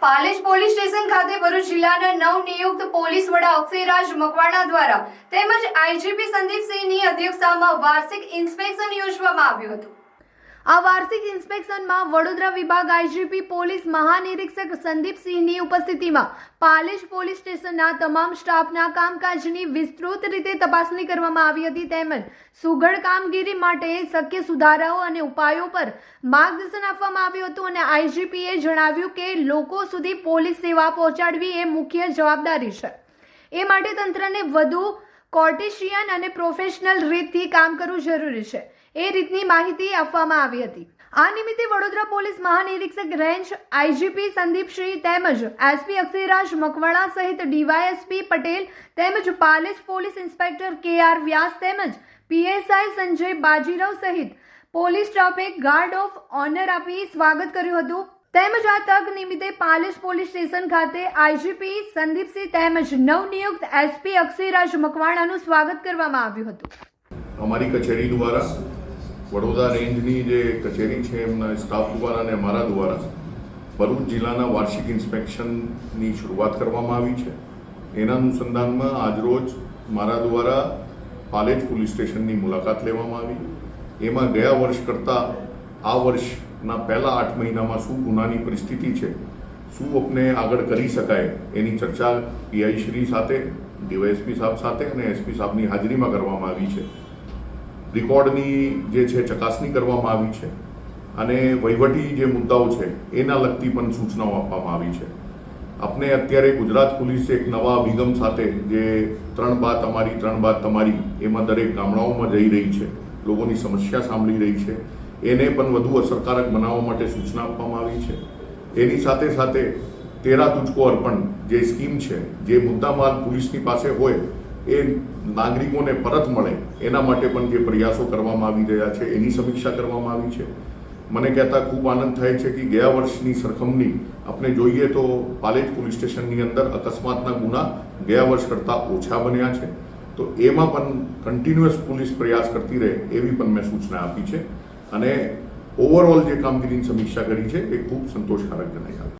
Palej police station ખાતે ભરૂચ જિલ્લાના નવનિયુક્ત પોલીસ વડા અક્ષયરાજ મકવાણા દ્વારા તેમજ આઈજીપી સંદીપસિંહની અધ્યક્ષતામાં વાર્ષિક ઇન્સ્પેક્શન યોજવામાં આવ્યું હતું। આ વાર્ષિક ઇન્સ્પેક્શનમાં વડોદરા વિભાગ આઈજીપી પોલીસ મહાનિરીક્ષક સંદીપસિંહની ઉપસ્થિતિમાં પાલેજ પોલીસ સ્ટેશનના તમામ સ્ટાફના કામકાજની વિસ્તૃત રીતે તપાસણી કરવામાં આવી હતી તેમજ સુઘડ કામગીરી માટે શક્ય સુધારાઓ અને ઉપાયો પર માર્ગદર્શન આપવામાં આવ્યું હતું અને આઈજીપીએ જણાવ્યું કે લોકો સુધી પોલીસ સેવા પહોંચાડવી એ મુખ્ય જવાબદારી છે। એ માટે તંત્રને વધુ કોર્ટેશિયન અને પ્રોફેશનલ રીતથી કામ કરવું જરૂરી છે એ રીતની માહિતી આપવામાં આવી હતી। આ નિમિત્તે વડોદરા પોલીસ મહાનિરીક્ષક રેન્જ આઈજીપી સંદીપસિંહ તેમજ એસપી અક્ષયરાજ મકવાણા સહિત ડીવાયએસપી પટેલ તેમજ Palej police inspector K R. Vyas તેમજ પીએસઆઈ સંજય બાજીરાવ સહિત પોલીસ સ્ટાફે ગાર્ડ ઓફ ઓનર આપી સ્વાગત કર્યું હતું તેમજ આ તક નિમિત્તે પાલેજ પોલીસ સ્ટેશન ખાતે આઈજીપી સંદીપસિંહ તેમજ નવનિયુક્ત એસપી અક્ષયરાજ મકવાણાનું સ્વાગત કરવામાં આવ્યું હતું। અમારી કચેરી દ્વારા વડોદરા રેન્જની જે કચેરી છે એમના સ્ટાફ દ્વારા અને અમારા દ્વારા ભરૂચ જિલ્લાના વાર્ષિક ઇન્સ્પેક્શનની શરૂઆત કરવામાં આવી છે। એના અનુસંધાનમાં આજરોજ મારા દ્વારા પાલેજ પોલીસ સ્ટેશનની મુલાકાત લેવામાં આવી। એમાં ગયા વર્ષ કરતાં આ વર્ષના પહેલા 8 મહિનામાં શું ગુનાની પરિસ્થિતિ છે, શું આપણે આગળ કરી શકાય એની ચર્ચા પીઆઈ શ્રી સાથે, ડીવાયએસપી સાહેબ સાથે અને એસપી સાહેબની હાજરીમાં કરવામાં આવી છે। રેકોર્ડની જે છે ચકાસણી કરવામાં આવી છે અને વહીવટી જે મુદ્દાઓ છે એના લગતી પણ સૂચનાઓ આપવામાં આવી છે। આપણે અત્યારે ગુજરાત પોલીસ એક નવા અભિગમ સાથે જે 3 બાત અમારી 3 બાત તમારી એમાં દરેક ગામડાઓમાં જઈ રહી છે, લોકોની સમસ્યા સાંભળી રહી છે, એને પણ વધુ અસરકારક બનાવવા માટે સૂચના આપવામાં આવી છે। એની સાથે સાથે 13 તુજકો અર્પણ જે સ્કીમ છે, જે મુદ્દામાલ પોલીસની પાસે હોય એ નાગરિકોને પરત મળે એના માટે પણ જે પ્રયાસો કરવામાં આવી રહ્યા છે એની સમીક્ષા કરવામાં આવી છે। મને કહેતા ખૂબ આનંદ થાય છે કે ગયા વર્ષની સરખામણી આપણે જોઈએ તો પાલેજ પોલીસ સ્ટેશનની અંદર અકસ્માતના ગુના ગયા વર્ષ કરતાં ઓછા બન્યા છે, તો એમાં પણ કન્ટિન્યુઅસ પોલીસ પ્રયાસ કરતી રહે એવી પણ મેં સૂચના આપી છે અને ઓવરઓલ જે કામગીરીની સમીક્ષા કરી છે એ ખૂબ સંતોષકારક જણાઈ આવી।